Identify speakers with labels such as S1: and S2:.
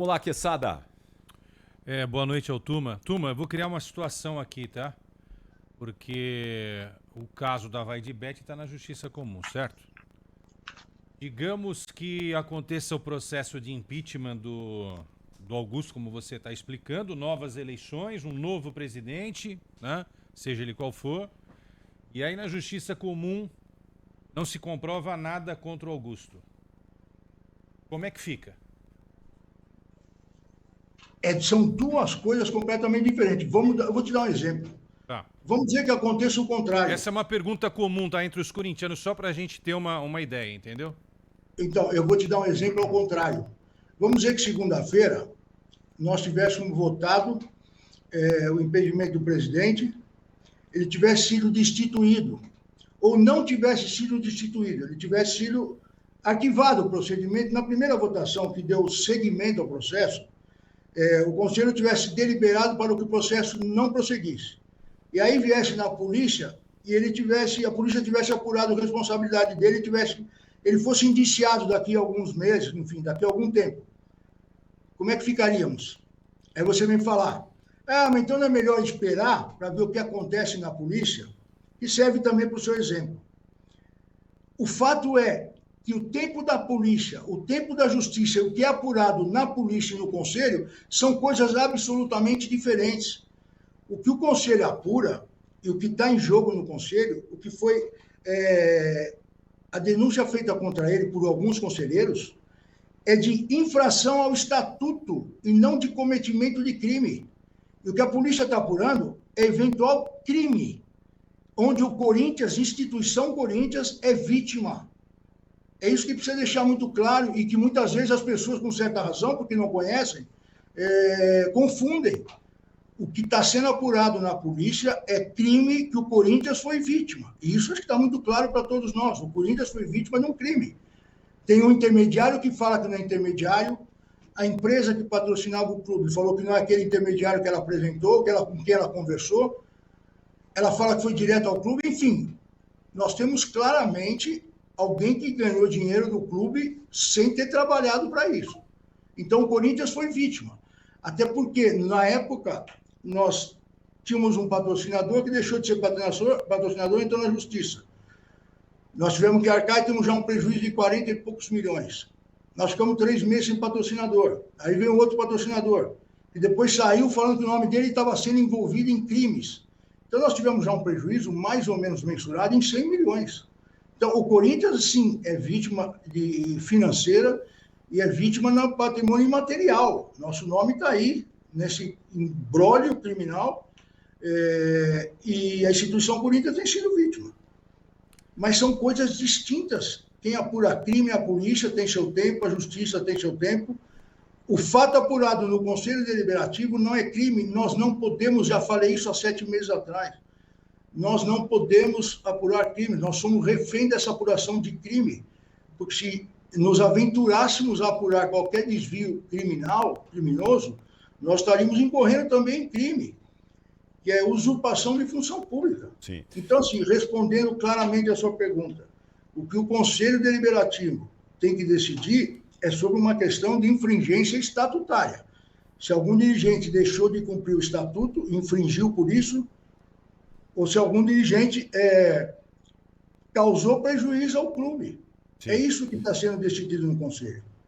S1: Olá, Quesada.
S2: Boa noite ao Tuma. Tuma, eu vou criar uma situação aqui, tá? Porque o caso da Vai de Bet está na Justiça Comum, certo? Digamos que aconteça o processo de impeachment do Augusto, como você está explicando, novas eleições, um novo presidente, né? Seja ele qual for. E aí na Justiça Comum não se comprova nada contra o Augusto. Como é que fica?
S3: São duas coisas completamente diferentes. Eu vou te dar um exemplo.
S2: Tá.
S3: Vamos dizer que aconteça o contrário.
S2: Essa é uma pergunta comum, tá? Entre os corintianos, só pra gente ter uma ideia, entendeu?
S3: Então, eu vou te dar um exemplo ao contrário. Vamos dizer que segunda-feira nós tivéssemos votado o impedimento do presidente, ele tivesse sido destituído, ou não tivesse sido destituído, ele tivesse sido arquivado o procedimento. Na primeira votação que deu seguimento ao processo, o Conselho tivesse deliberado para que o processo não prosseguisse. E aí viesse na polícia e a polícia tivesse apurado a responsabilidade dele, ele fosse indiciado daqui a alguns meses, enfim, daqui a algum tempo. Como é que ficaríamos? Aí você vem falar, mas então não é melhor esperar para ver o que acontece na polícia, que serve também para o seu exemplo. O fato é que o tempo da polícia, o tempo da justiça, o que é apurado na polícia e no Conselho, são coisas absolutamente diferentes. O que o Conselho apura e o que está em jogo no Conselho, o que foi a denúncia feita contra ele por alguns conselheiros, é de infração ao estatuto e não de cometimento de crime. E o que a polícia está apurando é eventual crime, onde o Corinthians, instituição Corinthians, é vítima. É isso que precisa deixar muito claro e que muitas vezes as pessoas, com certa razão, porque não conhecem, confundem. O que está sendo apurado na polícia é crime que o Corinthians foi vítima. E isso acho que está muito claro para todos nós. O Corinthians foi vítima de um crime. Tem um intermediário que fala que não é intermediário. A empresa que patrocinava o clube falou que não é aquele intermediário que ela apresentou, com quem ela conversou. Ela fala que foi direto ao clube. Enfim, nós temos claramente alguém que ganhou dinheiro do clube sem ter trabalhado para isso. Então, o Corinthians foi vítima. Até porque, na época, nós tínhamos um patrocinador que deixou de ser patrocinador e entrou na justiça. Nós tivemos que arcar e temos já um prejuízo de 40 e poucos milhões. Nós ficamos 3 meses sem patrocinador. Aí veio outro patrocinador, que depois saiu falando que o nome dele estava sendo envolvido em crimes. Então, nós tivemos já um prejuízo mais ou menos mensurado em 100 milhões. Então, o Corinthians, sim, é vítima financeira e é vítima no patrimônio imaterial. Nosso nome está aí, nesse imbróglio criminal, e a instituição Corinthians tem sido vítima. Mas são coisas distintas. Quem apura crime, a polícia tem seu tempo, a justiça tem seu tempo. O fato apurado no Conselho Deliberativo não é crime. Nós não podemos, já falei isso há 7 meses atrás, nós não podemos apurar crime, nós somos refém dessa apuração de crime, porque se nos aventurássemos a apurar qualquer desvio criminoso, nós estaríamos incorrendo também em crime, que é usurpação de função pública.
S1: Sim.
S3: Então, assim, respondendo claramente a sua pergunta, o que o Conselho Deliberativo tem que decidir é sobre uma questão de infringência estatutária. Se algum dirigente deixou de cumprir o estatuto, infringiu por isso, ou se algum dirigente causou prejuízo ao clube. Sim. É isso que está sendo decidido no Conselho.